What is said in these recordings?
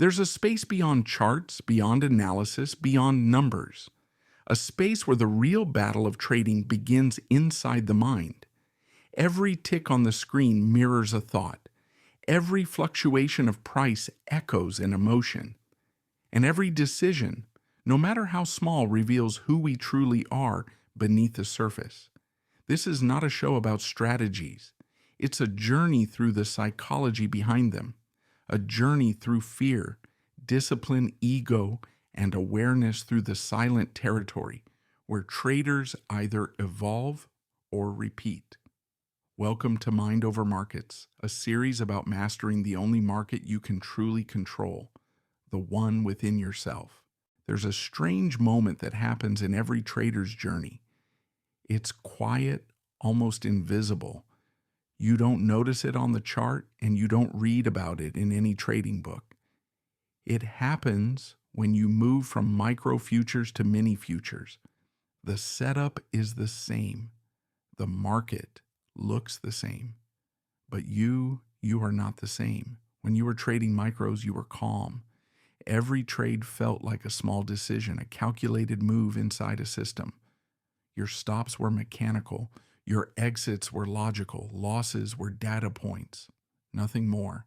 There's a space beyond charts, beyond analysis, beyond numbers. A space where the real battle of trading begins inside the mind. Every tick on the screen mirrors a thought. Every fluctuation of price echoes an emotion. And every decision, no matter how small, reveals who we truly are beneath the surface. This is not a show about strategies. It's a journey through the psychology behind them. A journey through fear, discipline, ego, and awareness through the silent territory where traders either evolve or repeat. Welcome to Mind Over Markets, a series about mastering the only market you can truly control, the one within yourself. There's a strange moment that happens in every trader's journey. It's quiet, almost invisible. You don't notice it on the chart, and you don't read about it in any trading book. It happens when you move from micro futures to mini futures. The setup is the same. The market looks the same. But you are not the same. When you were trading micros, you were calm. Every trade felt like a small decision, a calculated move inside a system. Your stops were mechanical. Your exits were logical. Losses were data points. Nothing more.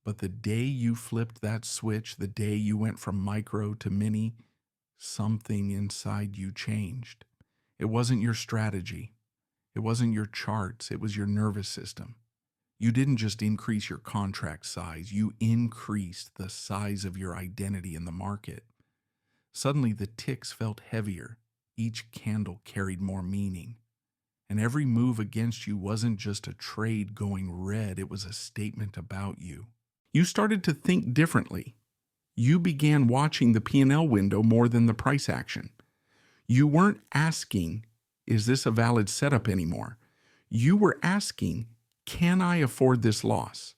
But the day you flipped that switch, the day you went from micro to mini, something inside you changed. It wasn't your strategy. It wasn't your charts. It was your nervous system. You didn't just increase your contract size. You increased the size of your identity in the market. Suddenly, the ticks felt heavier. Each candle carried more meaning. And every move against you wasn't just a trade going red. It was a statement about you. You started to think differently. You began watching the P&L window more than the price action. You weren't asking, is this a valid setup anymore? You were asking, can I afford this loss?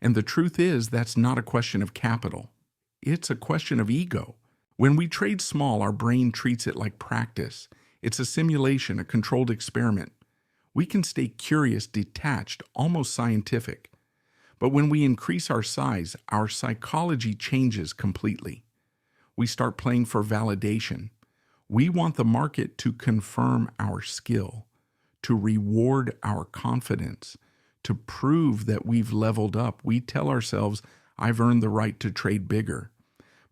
And the truth is, that's not a question of capital. It's a question of ego. When we trade small, our brain treats it like practice. It's a simulation, a controlled experiment. We can stay curious, detached, almost scientific. But when we increase our size, our psychology changes completely. We start playing for validation. We want the market to confirm our skill, to reward our confidence, to prove that we've leveled up. We tell ourselves, I've earned the right to trade bigger.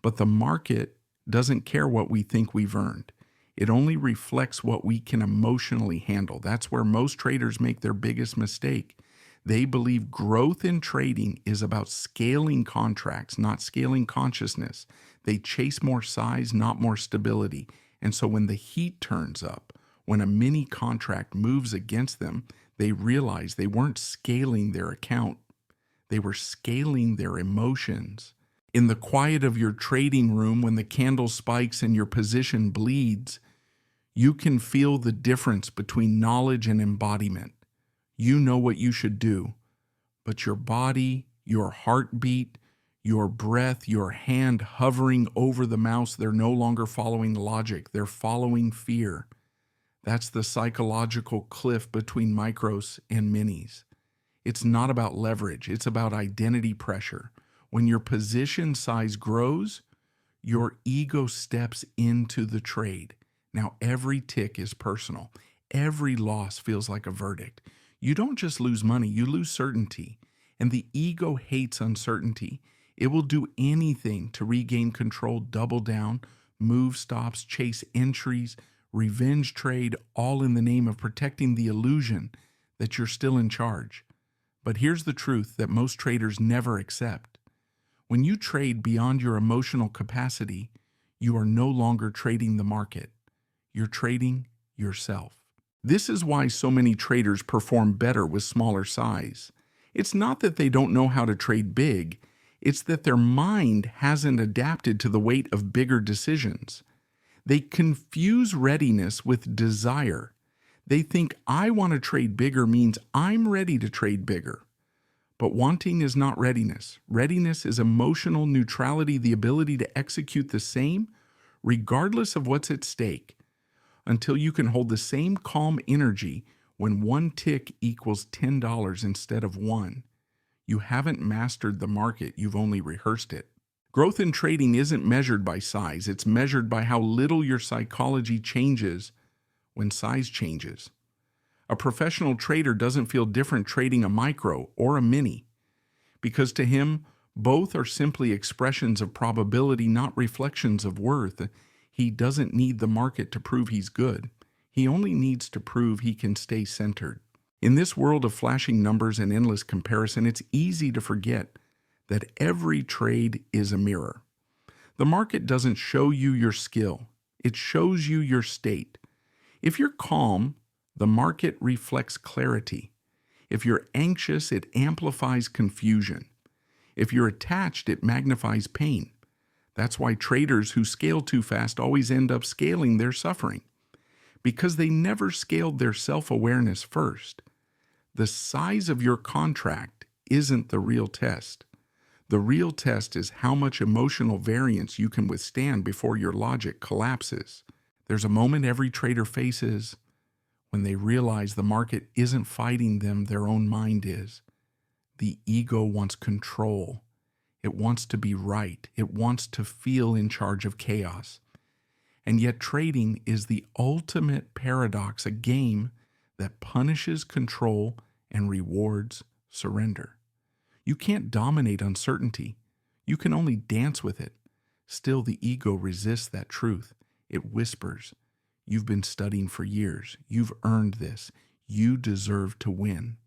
But the market doesn't care what we think we've earned. It only reflects what we can emotionally handle. That's where most traders make their biggest mistake. They believe growth in trading is about scaling contracts, not scaling consciousness. They chase more size, not more stability. And so when the heat turns up, when a mini contract moves against them, they realize they weren't scaling their account. They were scaling their emotions. In the quiet of your trading room, when the candle spikes and your position bleeds, you can feel the difference between knowledge and embodiment. You know what you should do, but your body, your heartbeat, your breath, your hand hovering over the mouse, they're no longer following logic. They're following fear. That's the psychological cliff between micros and minis. It's not about leverage. It's about identity pressure. When your position size grows, your ego steps into the trade. Now, every tick is personal. Every loss feels like a verdict. You don't just lose money, you lose certainty. And the ego hates uncertainty. It will do anything to regain control, double down, move stops, chase entries, revenge trade, all in the name of protecting the illusion that you're still in charge. But here's the truth that most traders never accept. When you trade beyond your emotional capacity, you are no longer trading the market. You're trading yourself. This is why so many traders perform better with smaller size. It's not that they don't know how to trade big, it's that their mind hasn't adapted to the weight of bigger decisions. They confuse readiness with desire. They think I want to trade bigger means I'm ready to trade bigger. But wanting is not readiness. Readiness is emotional neutrality, the ability to execute the same regardless of what's at stake, until you can hold the same calm energy when one tick equals $10 instead of $1. You haven't mastered the market, you've only rehearsed it. Growth in trading isn't measured by size, it's measured by how little your psychology changes when size changes. A professional trader doesn't feel different trading a micro or a mini, because to him, both are simply expressions of probability, not reflections of worth. He doesn't need the market to prove he's good. He only needs to prove he can stay centered. In this world of flashing numbers and endless comparison, it's easy to forget that every trade is a mirror. The market doesn't show you your skill, it shows you your state. If you're calm, the market reflects clarity. If you're anxious, it amplifies confusion. If you're attached, it magnifies pain. That's why traders who scale too fast always end up scaling their suffering, because they never scaled their self-awareness first. The size of your contract isn't the real test. The real test is how much emotional variance you can withstand before your logic collapses. There's a moment every trader faces when they realize the market isn't fighting them, their own mind is. The ego wants control. It wants to be right. It wants to feel in charge of chaos. And yet trading is the ultimate paradox, a game that punishes control and rewards surrender. You can't dominate uncertainty. You can only dance with it. Still, the ego resists that truth. It whispers, "You've been studying for years. You've earned this. You deserve to win."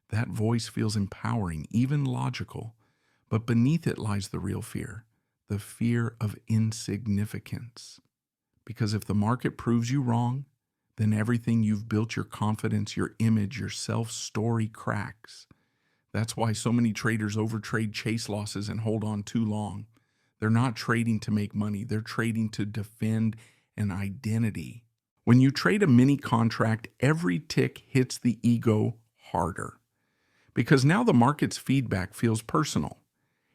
That voice feels empowering, even logical, but beneath it lies the real fear, the fear of insignificance. Because if the market proves you wrong, then everything you've built, your confidence, your image, your self-story cracks. That's why so many traders overtrade, chase losses, and hold on too long. They're not trading to make money. They're trading to defend an identity. When you trade a mini contract, every tick hits the ego harder, because now the market's feedback feels personal.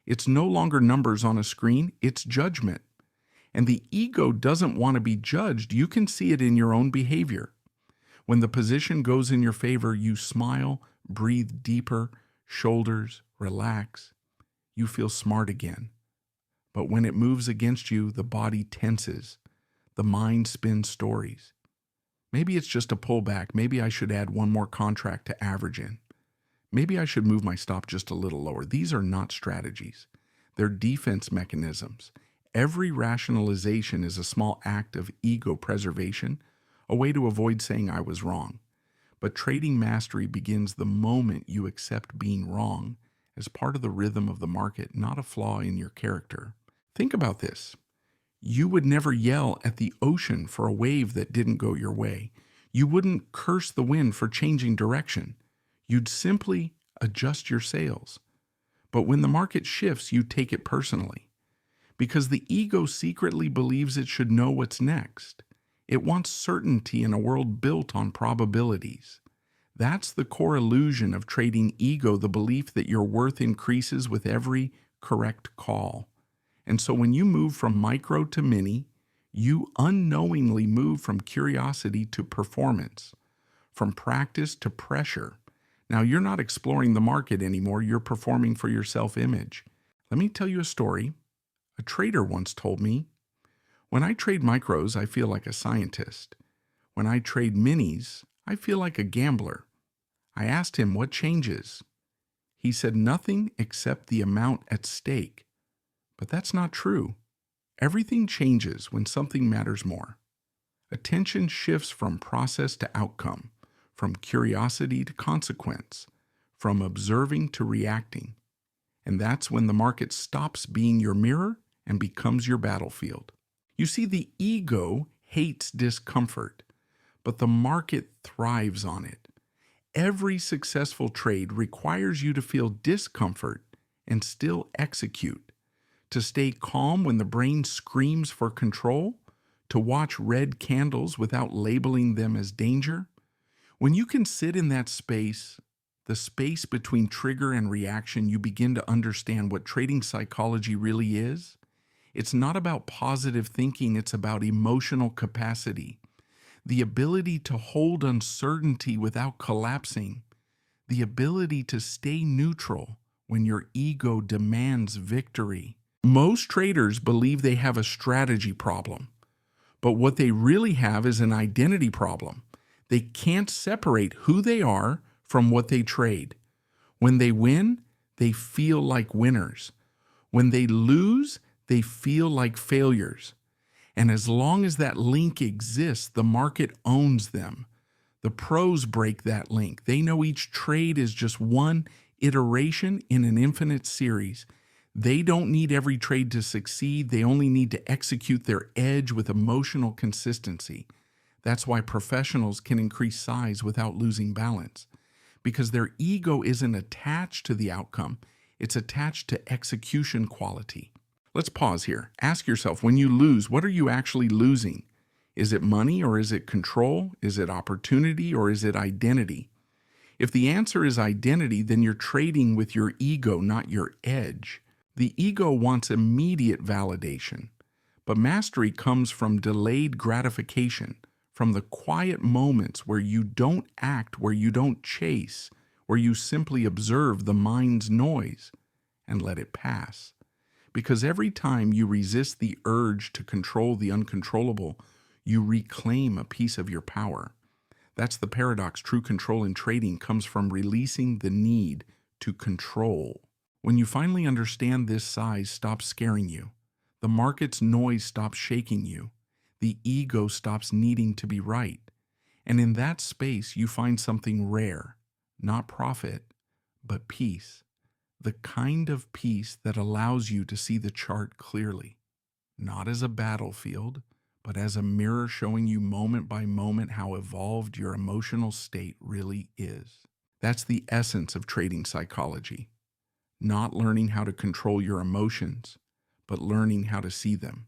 It's no longer numbers on a screen, it's judgment. And the ego doesn't want to be judged. You can see it in your own behavior. When the position goes in your favor, you smile, breathe deeper, shoulders relax. You feel smart again. But when it moves against you, the body tenses. The mind spins stories. Maybe it's just a pullback. Maybe I should add one more contract to average in. Maybe I should move my stop just a little lower. These are not strategies. They're defense mechanisms. Every rationalization is a small act of ego preservation, a way to avoid saying I was wrong. But trading mastery begins the moment you accept being wrong as part of the rhythm of the market, not a flaw in your character. Think about this. You would never yell at the ocean for a wave that didn't go your way. You wouldn't curse the wind for changing direction. You'd simply adjust your sails. But when the market shifts, you take it personally, because the ego secretly believes it should know what's next. It wants certainty in a world built on probabilities. That's the core illusion of trading ego, the belief that your worth increases with every correct call. And so when you move from micro to mini, you unknowingly move from curiosity to performance, from practice to pressure. Now, you're not exploring the market anymore, you're performing for your self-image. Let me tell you a story. A trader once told me, "When I trade micros, I feel like a scientist. When I trade minis, I feel like a gambler." I asked him what changes. He said nothing except the amount at stake. But that's not true. Everything changes when something matters more. Attention shifts from process to outcome, from curiosity to consequence, from observing to reacting. And that's when the market stops being your mirror and becomes your battlefield. You see, the ego hates discomfort, but the market thrives on it. Every successful trade requires you to feel discomfort and still execute, to stay calm when the brain screams for control, to watch red candles without labeling them as danger. When you can sit in that space, the space between trigger and reaction, you begin to understand what trading psychology really is. It's not about positive thinking, it's about emotional capacity. The ability to hold uncertainty without collapsing. The ability to stay neutral when your ego demands victory. Most traders believe they have a strategy problem, but what they really have is an identity problem. They can't separate who they are from what they trade. When they win, they feel like winners. When they lose, they feel like failures. And as long as that link exists, the market owns them. The pros break that link. They know each trade is just one iteration in an infinite series. They don't need every trade to succeed. They only need to execute their edge with emotional consistency. That's why professionals can increase size without losing balance, because their ego isn't attached to the outcome. It's attached to execution quality. Let's pause here. Ask yourself, when you lose, what are you actually losing? Is it money or is it control? Is it opportunity or is it identity? If the answer is identity, then you're trading with your ego, not your edge. The ego wants immediate validation, but mastery comes from delayed gratification, from the quiet moments where you don't act, where you don't chase, where you simply observe the mind's noise and let it pass. Because every time you resist the urge to control the uncontrollable, you reclaim a piece of your power. That's the paradox. True control in trading comes from releasing the need to control. When you finally understand this, size stops scaring you. The market's noise stops shaking you. The ego stops needing to be right. And in that space, you find something rare, not profit, but peace. The kind of peace that allows you to see the chart clearly, not as a battlefield, but as a mirror showing you moment by moment how evolved your emotional state really is. That's the essence of trading psychology. Not learning how to control your emotions, but learning how to see them.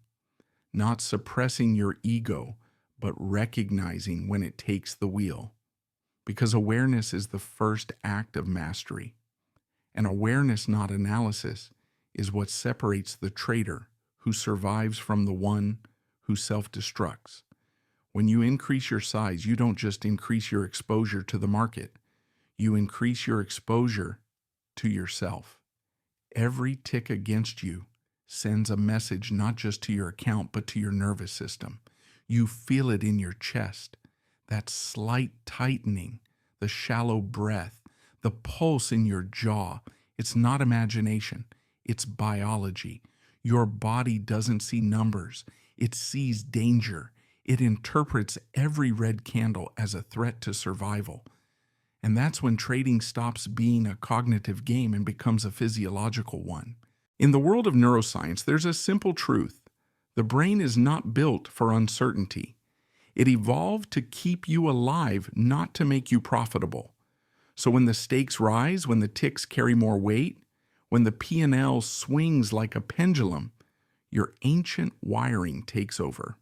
Not suppressing your ego, but recognizing when it takes the wheel. Because awareness is the first act of mastery. And awareness, not analysis, is what separates the trader who survives from the one who self-destructs. When you increase your size, you don't just increase your exposure to the market. You increase your exposure to yourself. Every tick against you sends a message not just to your account, but to your nervous system. You feel it in your chest, that slight tightening, the shallow breath, the pulse in your jaw. It's not imagination, it's biology. Your body doesn't see numbers, it sees danger. It interprets every red candle as a threat to survival. And that's when trading stops being a cognitive game and becomes a physiological one. In the world of neuroscience, there's a simple truth. The brain is not built for uncertainty. It evolved to keep you alive, not to make you profitable. So when the stakes rise, when the ticks carry more weight, when the P&L swings like a pendulum, your ancient wiring takes over.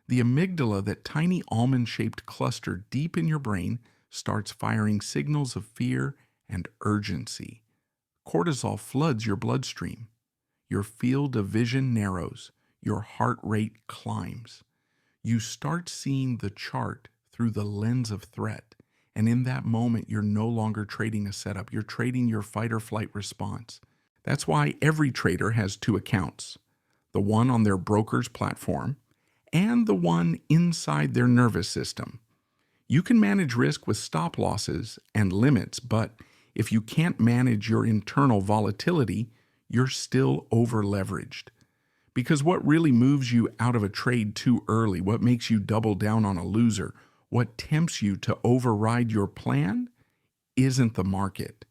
The amygdala, that tiny almond-shaped cluster deep in your brain, starts firing signals of fear and urgency. Cortisol floods your bloodstream. Your field of vision narrows. Your heart rate climbs. You start seeing the chart through the lens of threat. And in that moment, you're no longer trading a setup. You're trading your fight or flight response. That's why every trader has two accounts. The one on their broker's platform and the one inside their nervous system. You can manage risk with stop losses and limits, but if you can't manage your internal volatility, you're still over-leveraged. Because what really moves you out of a trade too early, what makes you double down on a loser, what tempts you to override your plan, isn't the market.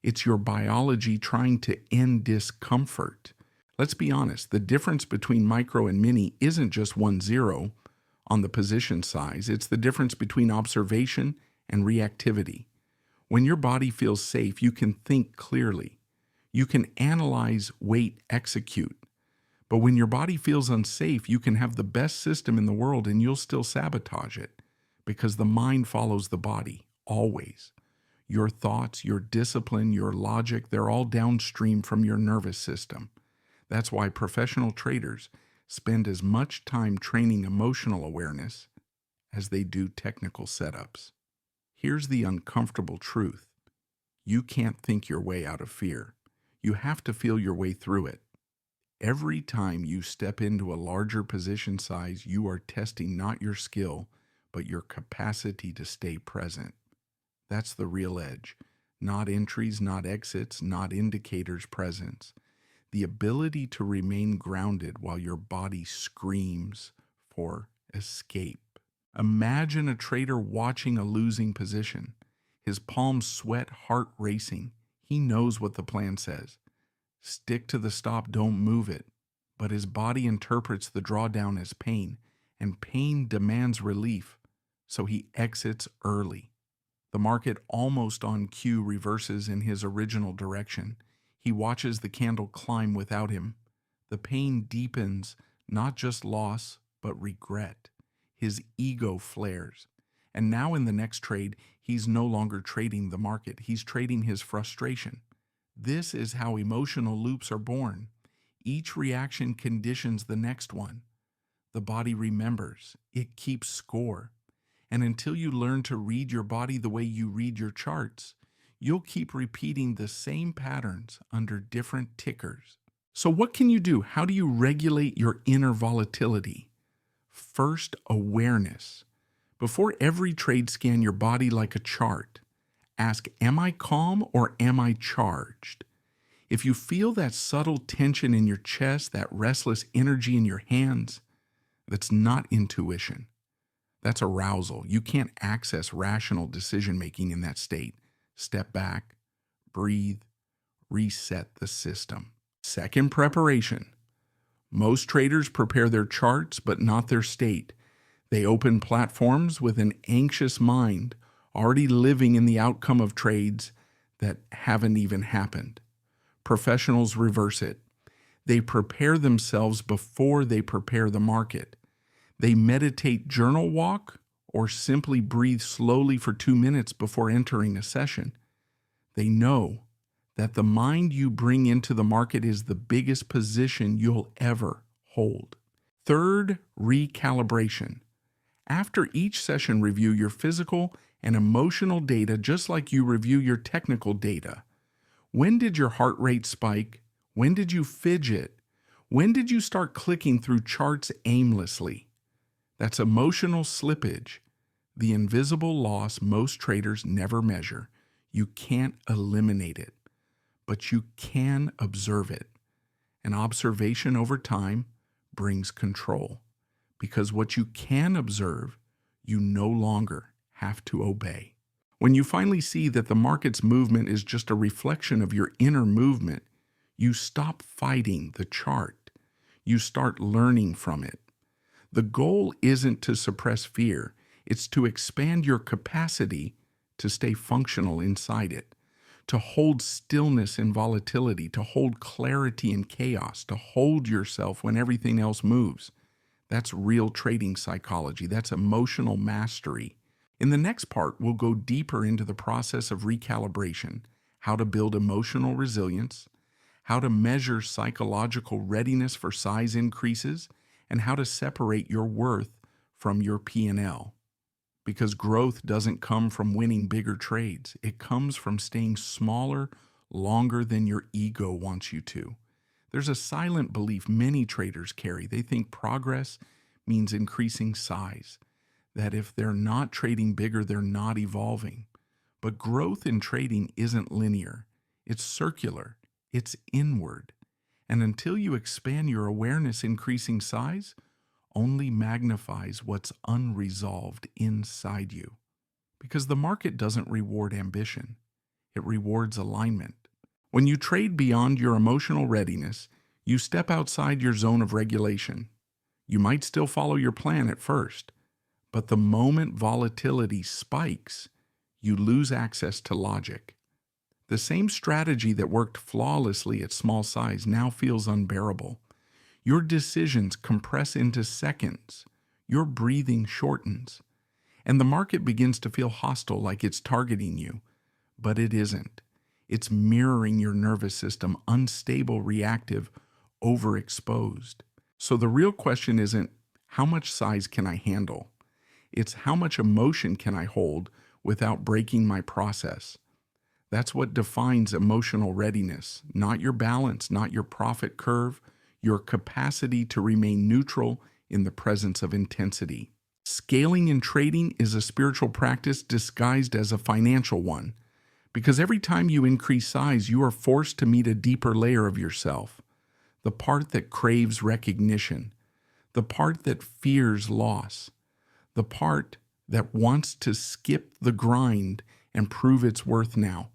It's your biology trying to end discomfort. Let's be honest, the difference between micro and mini isn't just 1-0 on the position size. It's the difference between observation and reactivity. When your body feels safe, you can think clearly. You can analyze, wait, execute. But when your body feels unsafe, you can have the best system in the world and you'll still sabotage it, because the mind follows the body, always. Your thoughts, your discipline, your logic, they're all downstream from your nervous system. That's why professional traders spend as much time training emotional awareness as they do technical setups. Here's the uncomfortable truth. You can't think your way out of fear. You have to feel your way through it. Every time you step into a larger position size, you are testing not your skill, but your capacity to stay present. That's the real edge. Not entries, not exits, not indicators presence. The ability to remain grounded while your body screams for escape. Imagine a trader watching a losing position. His palms sweat, heart racing. He knows what the plan says. Stick to the stop, don't move it. But his body interprets the drawdown as pain, and pain demands relief, so he exits early. The market, almost on cue, reverses in his original direction. He watches the candle climb without him. The pain deepens, not just loss, but regret. His ego flares. And now in the next trade, he's no longer trading the market. He's trading his frustration. This is how emotional loops are born. Each reaction conditions the next one. The body remembers. It keeps score. And until you learn to read your body the way you read your charts, you'll keep repeating the same patterns under different tickers. So what can you do? How do you regulate your inner volatility? First, awareness. Before every trade, scan your body like a chart. Ask, am I calm or am I charged? If you feel that subtle tension in your chest, that restless energy in your hands, that's not intuition. That's arousal. You can't access rational decision-making in that state. Step back, breathe, reset the system. Second, preparation. Most traders prepare their charts, but not their state. They open platforms with an anxious mind, already living in the outcome of trades that haven't even happened. Professionals reverse it. They prepare themselves before they prepare the market. They meditate, journal walk, or simply breathe slowly for 2 minutes before entering a session. They know that the mind you bring into the market is the biggest position you'll ever hold. Third, recalibration. After each session, review your physical and emotional data just like you review your technical data. When did your heart rate spike? When did you fidget? When did you start clicking through charts aimlessly? That's emotional slippage, the invisible loss most traders never measure. You can't eliminate it, but you can observe it. And observation over time brings control, because what you can observe, you no longer have to obey. When you finally see that the market's movement is just a reflection of your inner movement, you stop fighting the chart. You start learning from it. The goal isn't to suppress fear, it's to expand your capacity to stay functional inside it, to hold stillness in volatility, to hold clarity in chaos, to hold yourself when everything else moves. That's real trading psychology. That's emotional mastery. In the next part, we'll go deeper into the process of recalibration, how to build emotional resilience, how to measure psychological readiness for size increases, and how to separate your worth from your P&L. Because growth doesn't come from winning bigger trades. It comes from staying smaller longer than your ego wants you to. There's a silent belief many traders carry. They think progress means increasing size, that if they're not trading bigger, they're not evolving. But growth in trading isn't linear. It's circular. It's inward. And until you expand your awareness, increasing size only magnifies what's unresolved inside you. Because the market doesn't reward ambition. It rewards alignment. When you trade beyond your emotional readiness, you step outside your zone of regulation. You might still follow your plan at first, but the moment volatility spikes, you lose access to logic. The same strategy that worked flawlessly at small size now feels unbearable. Your decisions compress into seconds. Your breathing shortens. And the market begins to feel hostile, like it's targeting you. But it isn't. It's mirroring your nervous system, unstable, reactive, overexposed. So the real question isn't, how much size can I handle? It's how much emotion can I hold without breaking my process? That's what defines emotional readiness, not your balance, not your profit curve, your capacity to remain neutral in the presence of intensity. Scaling in trading is a spiritual practice disguised as a financial one, because every time you increase size, you are forced to meet a deeper layer of yourself, the part that craves recognition, the part that fears loss, the part that wants to skip the grind and prove its worth now.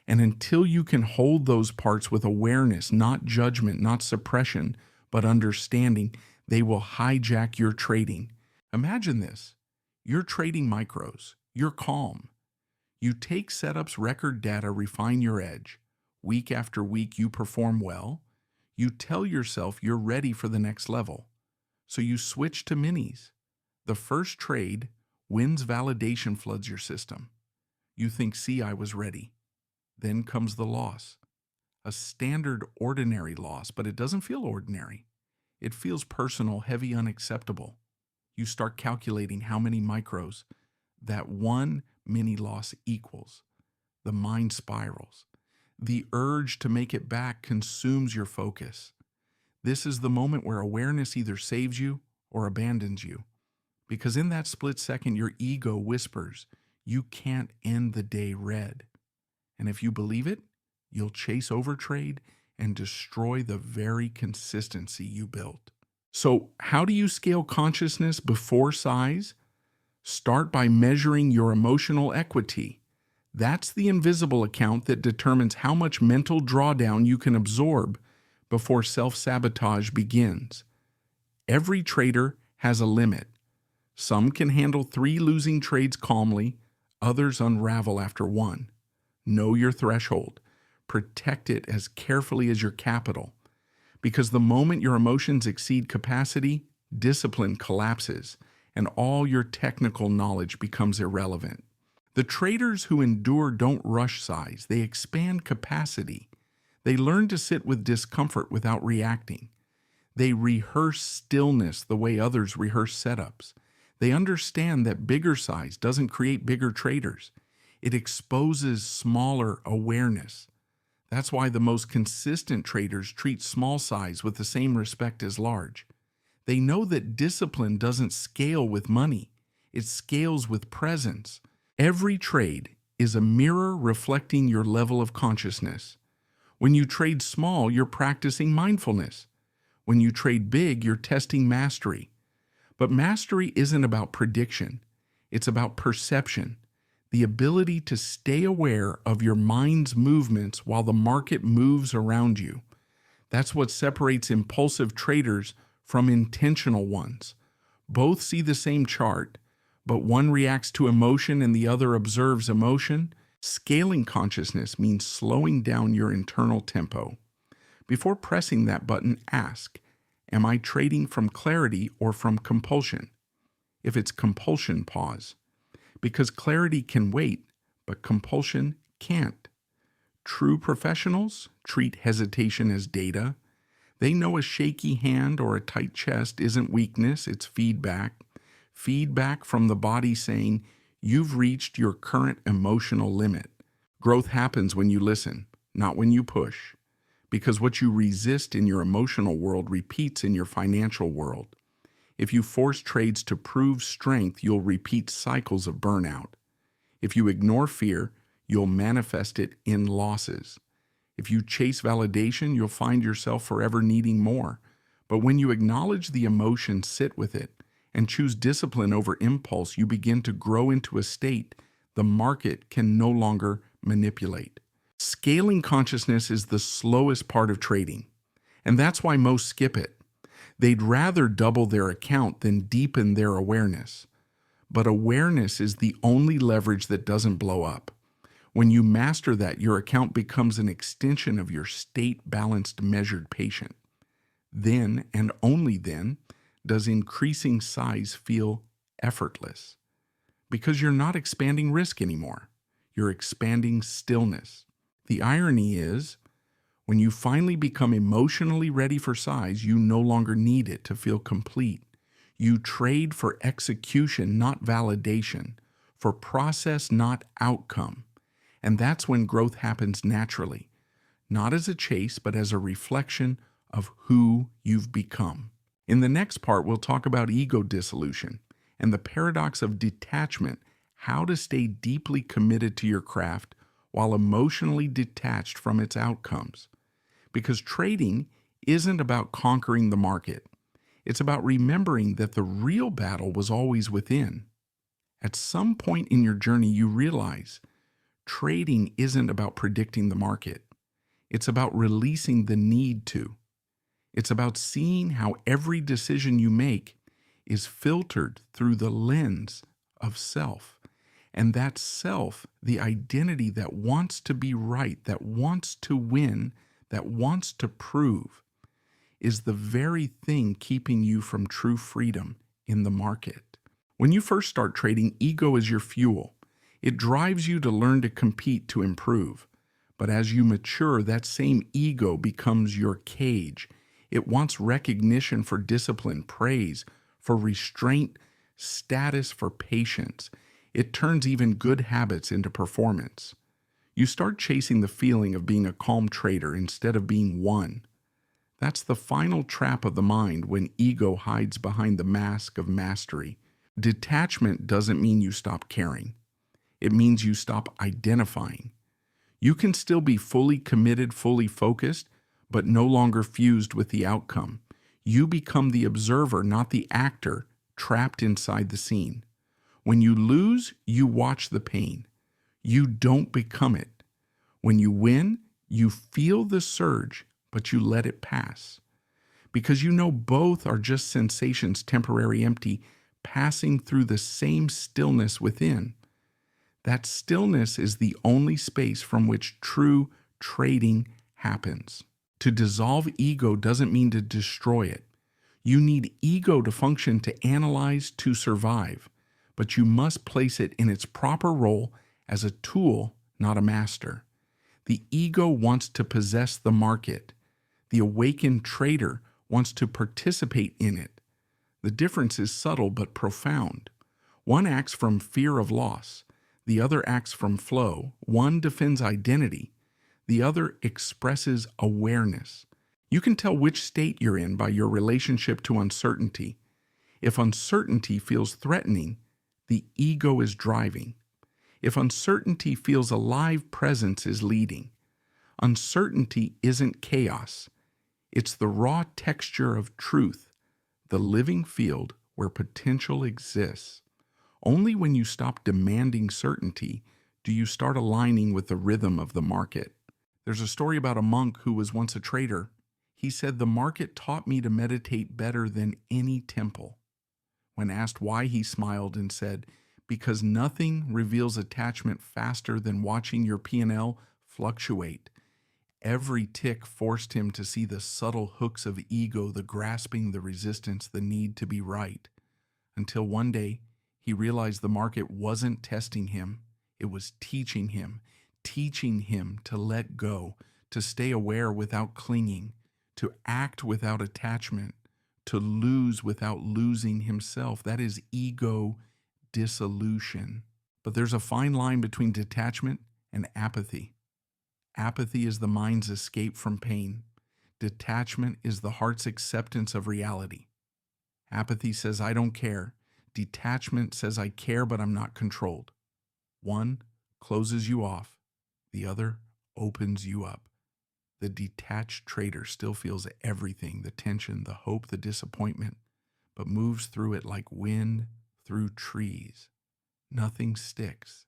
And until you can hold those parts with awareness, not judgment, not suppression, but understanding, they will hijack your trading. Imagine this. You're trading micros. You're calm. You take setups, record data, refine your edge. Week after week, you perform well. You tell yourself you're ready for the next level. So you switch to minis. The first trade, wins validation floods your system. You think, see, I was ready. Then comes the loss. A standard, ordinary loss, but it doesn't feel ordinary. It feels personal, heavy, unacceptable. You start calculating how many micros that one mini loss equals. The mind spirals. The urge to make it back consumes your focus. This is the moment where awareness either saves you or abandons you. Because in that split second, your ego whispers, you can't end the day red. And if you believe it, you'll chase overtrade and destroy the very consistency you built. So how do you scale consciousness before size? Start by measuring your emotional equity. That's the invisible account that determines how much mental drawdown you can absorb before self-sabotage begins. Every trader has a limit. Some can handle 3 losing trades calmly, others unravel after 1. Know your threshold. Protect it as carefully as your capital. Because the moment your emotions exceed capacity, discipline collapses, and all your technical knowledge becomes irrelevant. The traders who endure don't rush size, they expand capacity. They learn to sit with discomfort without reacting. They rehearse stillness the way others rehearse setups. They understand that bigger size doesn't create bigger traders. It exposes smaller awareness. That's why the most consistent traders treat small size with the same respect as large. They know that discipline doesn't scale with money. It scales with presence. Every trade is a mirror reflecting your level of consciousness. When you trade small, you're practicing mindfulness. When you trade big, you're testing mastery. But mastery isn't about prediction. It's about perception. The ability to stay aware of your mind's movements while the market moves around you. That's what separates impulsive traders from intentional ones. Both see the same chart, but one reacts to emotion and the other observes emotion. Scaling consciousness means slowing down your internal tempo. Before pressing that button, ask, am I trading from clarity or from compulsion? If it's compulsion, pause. Because clarity can wait, but compulsion can't. True professionals treat hesitation as data. They know a shaky hand or a tight chest isn't weakness, it's feedback. Feedback from the body saying, you've reached your current emotional limit. Growth happens when you listen, not when you push. Because what you resist in your emotional world repeats in your financial world. If you force trades to prove strength, you'll repeat cycles of burnout. If you ignore fear, you'll manifest it in losses. If you chase validation, you'll find yourself forever needing more. But when you acknowledge the emotion, sit with it, and choose discipline over impulse, you begin to grow into a state the market can no longer manipulate. Scaling consciousness is the slowest part of trading, and that's why most skip it. They'd rather double their account than deepen their awareness. But awareness is the only leverage that doesn't blow up. When you master that, your account becomes an extension of your state-balanced, measured patient. Then, and only then, does increasing size feel effortless. Because you're not expanding risk anymore. You're expanding stillness. The irony is, when you finally become emotionally ready for size, you no longer need it to feel complete. You trade for execution, not validation, for process, not outcome. And that's when growth happens naturally, not as a chase, but as a reflection of who you've become. In the next part, we'll talk about ego dissolution and the paradox of detachment, how to stay deeply committed to your craft while emotionally detached from its outcomes. Because trading isn't about conquering the market. It's about remembering that the real battle was always within. At some point in your journey, you realize trading isn't about predicting the market. It's about releasing the need to. It's about seeing how every decision you make is filtered through the lens of self. And that self, the identity that wants to be right, that wants to win, that wants to prove, is the very thing keeping you from true freedom in the market. When you first start trading, ego is your fuel. It drives you to learn to compete, to improve. But as you mature, that same ego becomes your cage. It wants recognition for discipline, praise, for restraint, status, for patience. It turns even good habits into performance. You start chasing the feeling of being a calm trader instead of being one. That's the final trap of the mind when ego hides behind the mask of mastery. Detachment doesn't mean you stop caring. It means you stop identifying. You can still be fully committed, fully focused, but no longer fused with the outcome. You become the observer, not the actor, trapped inside the scene. When you lose, you watch the pain. You don't become it. When you win, you feel the surge, but you let it pass. Because you know both are just sensations, temporary, empty, passing through the same stillness within. That stillness is the only space from which true trading happens. To dissolve ego doesn't mean to destroy it. You need ego to function, to analyze, to survive. But you must place it in its proper role as a tool, not a master. The ego wants to possess the market. The awakened trader wants to participate in it. The difference is subtle but profound. One acts from fear of loss. The other acts from flow. One defends identity. The other expresses awareness. You can tell which state you're in by your relationship to uncertainty. If uncertainty feels threatening, the ego is driving. If uncertainty feels alive, presence is leading. Uncertainty isn't chaos. It's the raw texture of truth, the living field where potential exists. Only when you stop demanding certainty do you start aligning with the rhythm of the market. There's a story about a monk who was once a trader. He said, "The market taught me to meditate better than any temple." When asked why, he smiled and said, "Because nothing reveals attachment faster than watching your P&L fluctuate." Every tick forced him to see the subtle hooks of ego, the grasping, the resistance, the need to be right. Until one day, he realized the market wasn't testing him. It was teaching him to let go, to stay aware without clinging, to act without attachment, to lose without losing himself. That is ego dissolution. But there's a fine line between detachment and apathy. Apathy is the mind's escape from pain. Detachment is the heart's acceptance of reality. Apathy says, "I don't care." Detachment says, "I care, but I'm not controlled." One closes you off. The other opens you up. The detached trader still feels everything, the tension, the hope, the disappointment, but moves through it like wind through trees. Nothing sticks.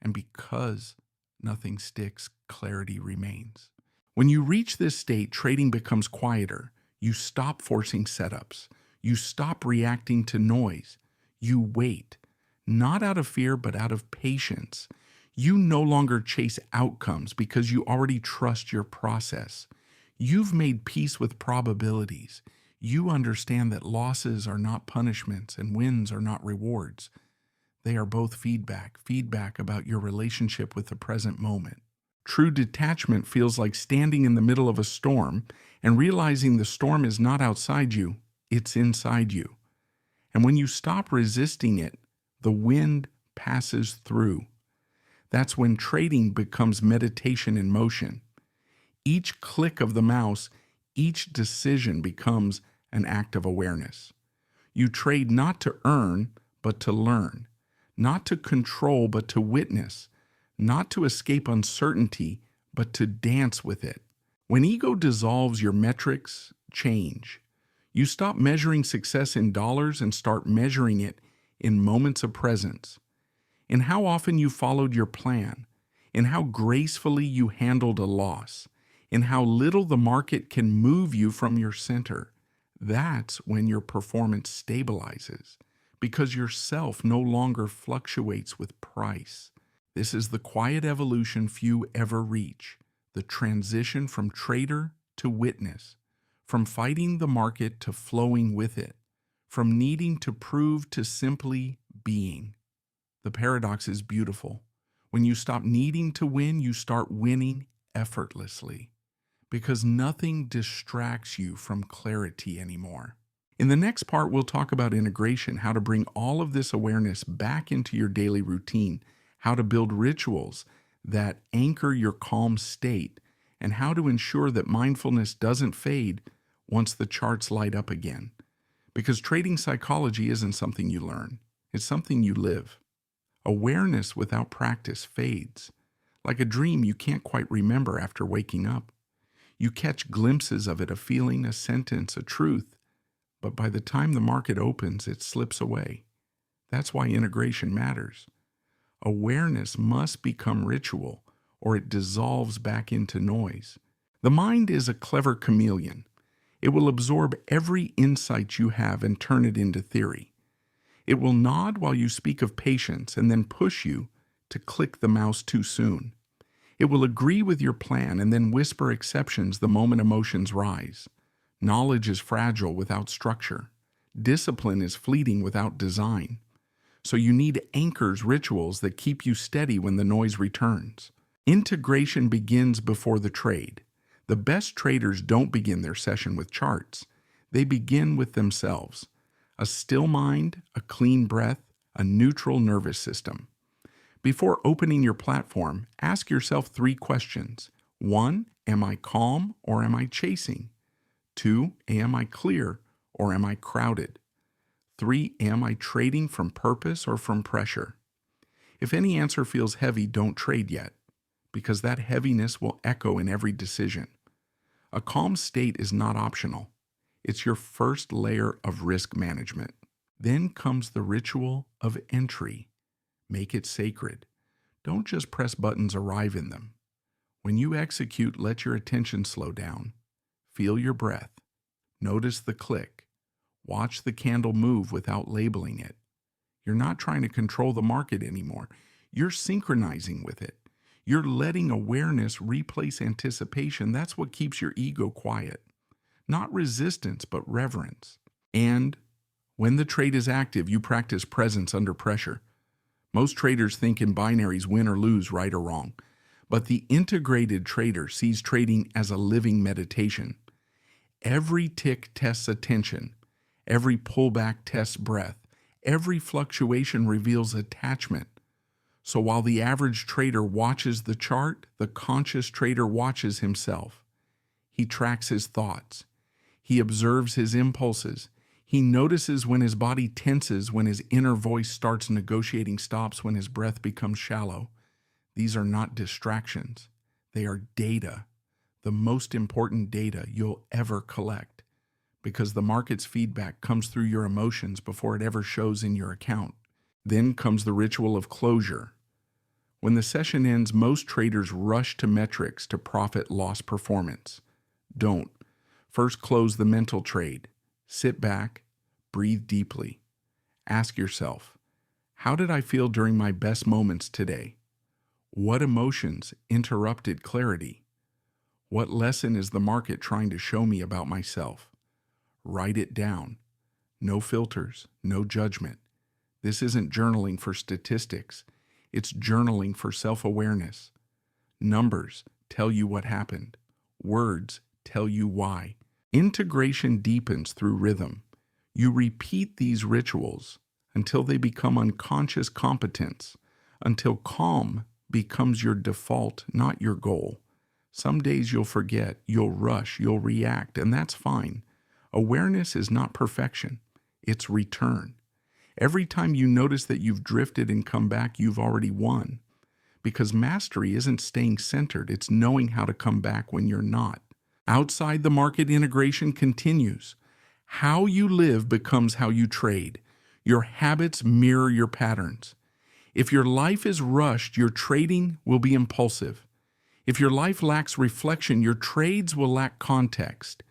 And because nothing sticks, clarity remains. When you reach this state, trading becomes quieter. You stop forcing setups. You stop reacting to noise. You wait, not out of fear, but out of patience. You no longer chase outcomes because you already trust your process. You've made peace with probabilities. You understand that losses are not punishments and wins are not rewards. They are both feedback about your relationship with the present moment. True detachment feels like standing in the middle of a storm and realizing the storm is not outside you, it's inside you. And when you stop resisting it, the wind passes through. That's when trading becomes meditation in motion. Each click of the mouse, Each decision becomes an act of awareness. You trade not to earn, but to learn, not to control, but to witness, not to escape uncertainty, but to dance with it. When ego dissolves, your metrics change. You stop measuring success in dollars and start measuring it in moments of presence, in how often you followed your plan, in how gracefully you handled a loss, in how little the market can move you from your center. That's when your performance stabilizes, because your self no longer fluctuates with price. This is the quiet evolution few ever reach, the transition from trader to witness, from fighting the market to flowing with it, from needing to prove to simply being. The paradox is beautiful. When you stop needing to win, you start winning effortlessly, because nothing distracts you from clarity anymore. In the next part, we'll talk about integration, how to bring all of this awareness back into your daily routine, how to build rituals that anchor your calm state, and how to ensure that mindfulness doesn't fade once the charts light up again. Because trading psychology isn't something you learn, it's something you live. Awareness without practice fades, like a dream you can't quite remember after waking up. You catch glimpses of it, a feeling, a sentence, a truth, but by the time the market opens, it slips away. That's why integration matters. Awareness must become ritual, or it dissolves back into noise. The mind is a clever chameleon. It will absorb every insight you have and turn it into theory. It will nod while you speak of patience and then push you to click the mouse too soon. It will agree with your plan and then whisper exceptions the moment emotions rise. Knowledge is fragile without structure. Discipline is fleeting without design. So you need anchors, rituals that keep you steady when the noise returns. Integration begins before the trade. The best traders don't begin their session with charts. They begin with themselves. A still mind, a clean breath, a neutral nervous system. Before opening your platform, ask yourself 3 questions. 1, am I calm or am I chasing? 2, am I clear or am I crowded? 3, am I trading from purpose or from pressure? If any answer feels heavy, don't trade yet, because that heaviness will echo in every decision. A calm state is not optional. It's your first layer of risk management. Then comes the ritual of entry. Make it sacred. Don't just press buttons, arrive in them. When you execute, let your attention slow down. Feel your breath. Notice the click. Watch the candle move without labeling it. You're not trying to control the market anymore. You're synchronizing with it. You're letting awareness replace anticipation. That's what keeps your ego quiet. Not resistance, but reverence. And when the trade is active, you practice presence under pressure. Most traders think in binaries, win or lose, right or wrong. But the integrated trader sees trading as a living meditation. Every tick tests attention. Every pullback tests breath. Every fluctuation reveals attachment. So while the average trader watches the chart, the conscious trader watches himself. He tracks his thoughts. He observes his impulses. He notices when his body tenses, when his inner voice starts negotiating stops, when his breath becomes shallow. These are not distractions. They are data, the most important data you'll ever collect, because the market's feedback comes through your emotions before it ever shows in your account. Then comes the ritual of closure. When the session ends, most traders rush to metrics, to profit-loss performance. Don't. First, close the mental trade. Sit back, breathe deeply. Ask yourself, how did I feel during my best moments today? What emotions interrupted clarity? What lesson is the market trying to show me about myself? Write it down. No filters, no judgment. This isn't journaling for statistics. It's journaling for self-awareness. Numbers tell you what happened. Words tell you why. Integration deepens through rhythm. You repeat these rituals until they become unconscious competence, until calm becomes your default, not your goal. Some days you'll forget, you'll rush, you'll react, and that's fine. Awareness is not perfection, it's return. Every time you notice that you've drifted and come back, you've already won. Because mastery isn't staying centered, it's knowing how to come back when you're not. Outside the market, integration continues. How you live becomes how you trade. Your habits mirror your patterns. If your life is rushed, your trading will be impulsive. If your life lacks reflection, your trades will lack context.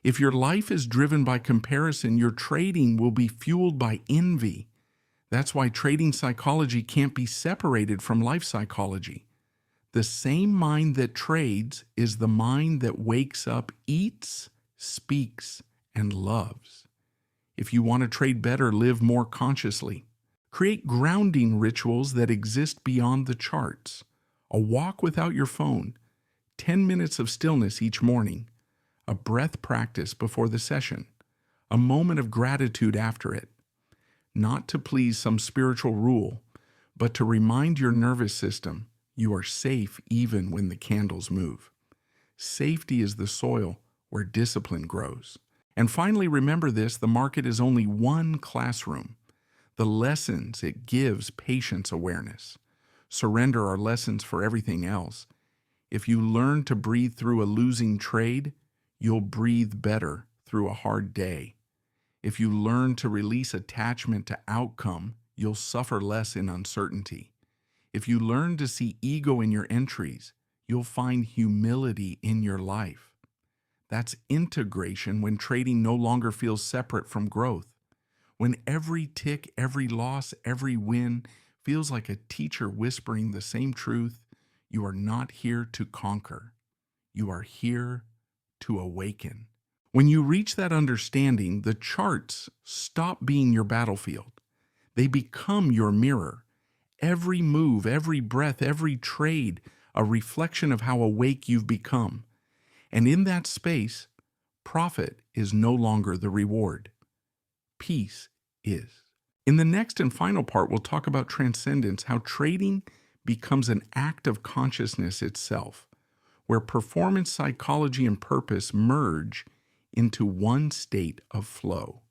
If your life is driven by comparison, your trading will be fueled by envy. That's why trading psychology can't be separated from life psychology. The same mind that trades is the mind that wakes up, eats, speaks, and loves. If you want to trade better, live more consciously. Create grounding rituals that exist beyond the charts. A walk without your phone, 10 minutes of stillness each morning, a breath practice before the session, a moment of gratitude after it. Not to please some spiritual rule, but to remind your nervous system you are safe even when the candles move. Safety is the soil where discipline grows. And finally, remember this, the market is only one classroom. The lessons it gives patience awareness. Surrender are lessons for everything else. If you learn to breathe through a losing trade, you'll breathe better through a hard day. If you learn to release attachment to outcome, you'll suffer less in uncertainty. If you learn to see ego in your entries, you'll find humility in your life. That's integration when trading no longer feels separate from growth. When every tick, every loss, every win feels like a teacher whispering the same truth, you are not here to conquer. You are here to awaken. When you reach that understanding, the charts stop being your battlefield. They become your mirror. Every move, every breath, every trade, a reflection of how awake you've become. And in that space, profit is no longer the reward. Peace is. In the next and final part, we'll talk about transcendence, how trading becomes an act of consciousness itself, where performance psychology and purpose merge into one state of flow.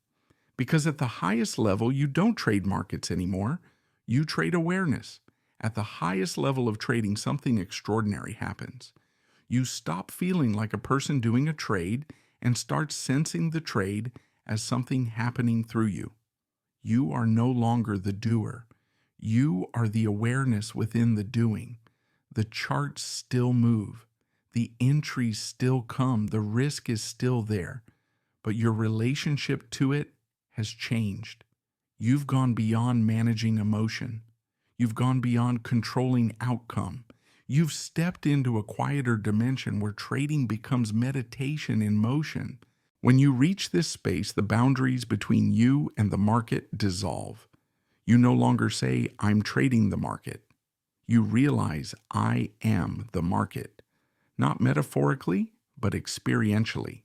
Because at the highest level, you don't trade markets anymore, you trade awareness. At the highest level of trading, something extraordinary happens. You stop feeling like a person doing a trade and start sensing the trade as something happening through you. You are no longer the doer. You are the awareness within the doing. The charts still move. The entries still come. The risk is still there. But your relationship to it has changed. You've gone beyond managing emotion. You've gone beyond controlling outcome. You've stepped into a quieter dimension where trading becomes meditation in motion. When you reach this space, the boundaries between you and the market dissolve. You no longer say, I'm trading the market. You realize, I am the market. Not metaphorically, but experientially.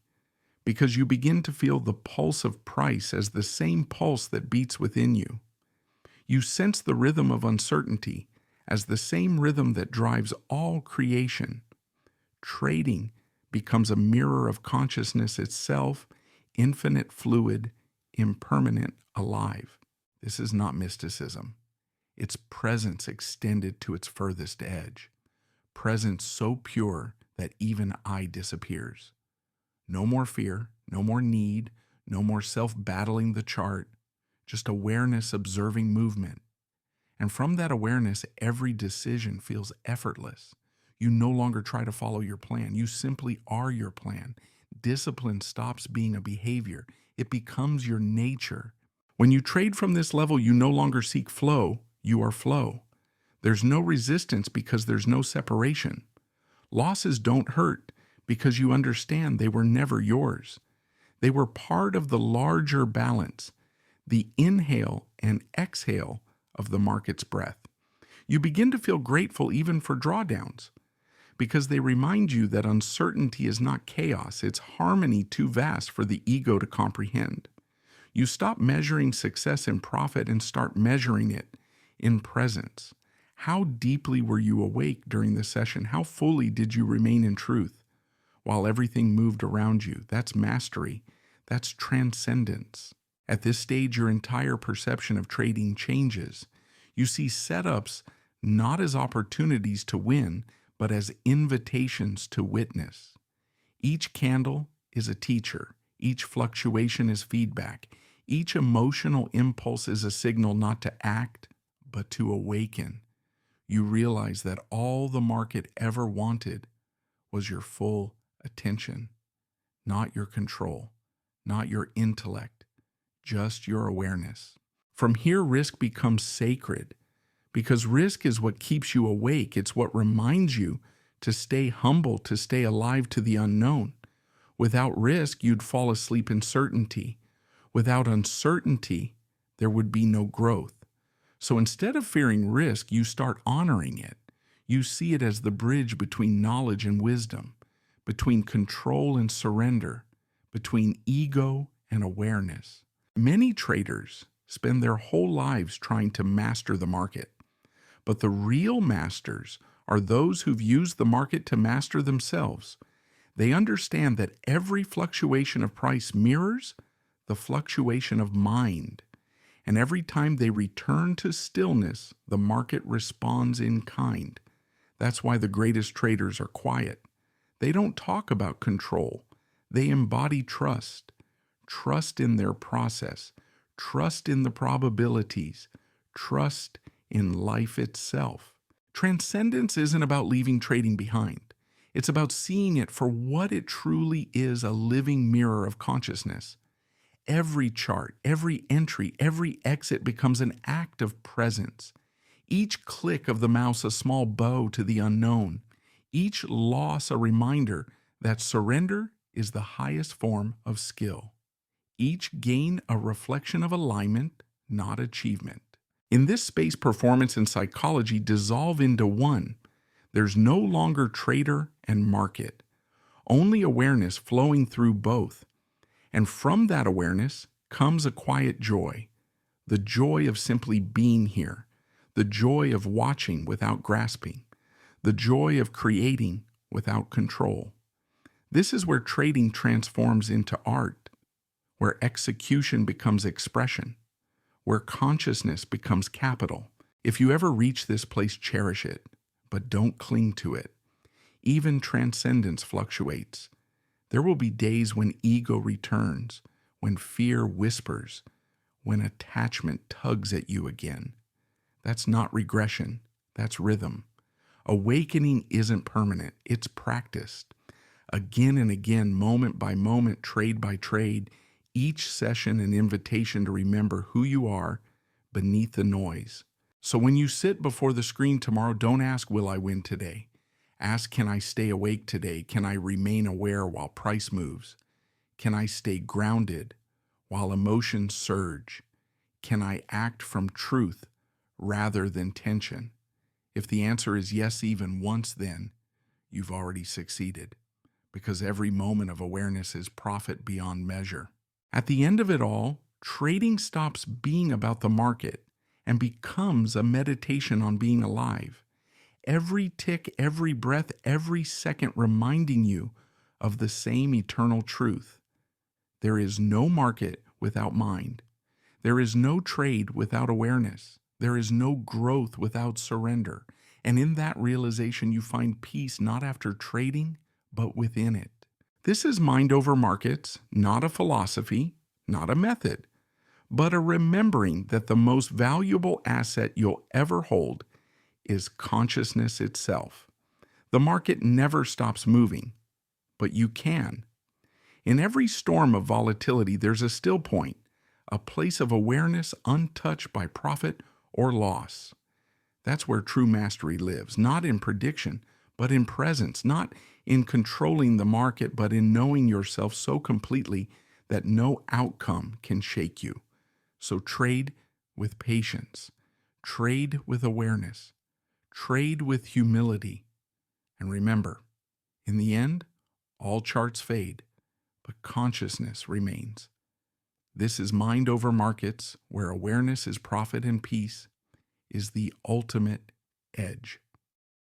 Because you begin to feel the pulse of price as the same pulse that beats within you. You sense the rhythm of uncertainty as the same rhythm that drives all creation. Trading becomes a mirror of consciousness itself, infinite, fluid, impermanent, alive. This is not mysticism. It's presence extended to its furthest edge. Presence so pure that even I disappears. No more fear, no more need, no more self-battling the chart, just awareness observing movement. And from that awareness, every decision feels effortless. You no longer try to follow your plan. You simply are your plan. Discipline stops being a behavior. It becomes your nature. When you trade from this level, you no longer seek flow. You are flow. There's no resistance because there's no separation. Losses don't hurt because you understand they were never yours. They were part of the larger balance, the inhale and exhale of the market's breath. You begin to feel grateful even for drawdowns because they remind you that uncertainty is not chaos, it's harmony too vast for the ego to comprehend. You stop measuring success in profit and start measuring it in presence. How deeply were you awake during the session? How fully did you remain in truth while everything moved around you? That's mastery. That's transcendence. At this stage, your entire perception of trading changes. You see setups not as opportunities to win, but as invitations to witness. Each candle is a teacher. Each fluctuation is feedback. Each emotional impulse is a signal not to act, but to awaken. You realize that all the market ever wanted was your full attention, not your control, not your intellect, just your awareness. From here, risk becomes sacred because risk is what keeps you awake. It's what reminds you to stay humble, to stay alive to the unknown. Without risk, you'd fall asleep in certainty. Without uncertainty, there would be no growth. So instead of fearing risk, you start honoring it. You see it as the bridge between knowledge and wisdom, between control and surrender, between ego and awareness. Many traders spend their whole lives trying to master the market, but the real masters are those who've used the market to master themselves. They understand that every fluctuation of price mirrors the fluctuation of mind, and every time they return to stillness, the market responds in kind. That's why the greatest traders are quiet. They don't talk about control. They embody trust. Trust in their process. Trust in the probabilities. Trust in life itself. Transcendence isn't about leaving trading behind. It's about seeing it for what it truly is, a living mirror of consciousness. Every chart, every entry, every exit becomes an act of presence. Each click of the mouse a small bow to the unknown. Each loss a reminder that surrender is the highest form of skill. Each gain a reflection of alignment, not achievement. In this space, performance and psychology dissolve into one. There's no longer trader and market, only awareness flowing through both. And from that awareness comes a quiet joy, the joy of simply being here, the joy of watching without grasping, the joy of creating without control. This is where trading transforms into art, where execution becomes expression, where consciousness becomes capital. If you ever reach this place, cherish it, but don't cling to it. Even transcendence fluctuates. There will be days when ego returns, when fear whispers, when attachment tugs at you again. That's not regression, that's rhythm. Awakening isn't permanent, it's practiced. Again and again, moment by moment, trade by trade, each session an invitation to remember who you are beneath the noise. So when you sit before the screen tomorrow, don't ask, will I win today? Ask, can I stay awake today? Can I remain aware while price moves? Can I stay grounded while emotions surge? Can I act from truth rather than tension? If the answer is yes even once, then you've already succeeded, because every moment of awareness is profit beyond measure. At the end of it all, trading stops being about the market and becomes a meditation on being alive. Every tick, every breath, every second reminding you of the same eternal truth. There is no market without mind. There is no trade without awareness. There is no growth without surrender. And in that realization, you find peace not after trading, but within it. This is Mind Over Markets, not a philosophy, not a method, but a remembering that the most valuable asset you'll ever hold is consciousness itself. The market never stops moving, but you can. In every storm of volatility, there's a still point, a place of awareness untouched by profit or loss. That's where true mastery lives, not in prediction, but in presence, not in controlling the market, but in knowing yourself so completely that no outcome can shake you. So trade with patience, trade with awareness, trade with humility. And remember, in the end, all charts fade, but consciousness remains. This is Mind Over Markets, where awareness is profit and peace, is the ultimate edge.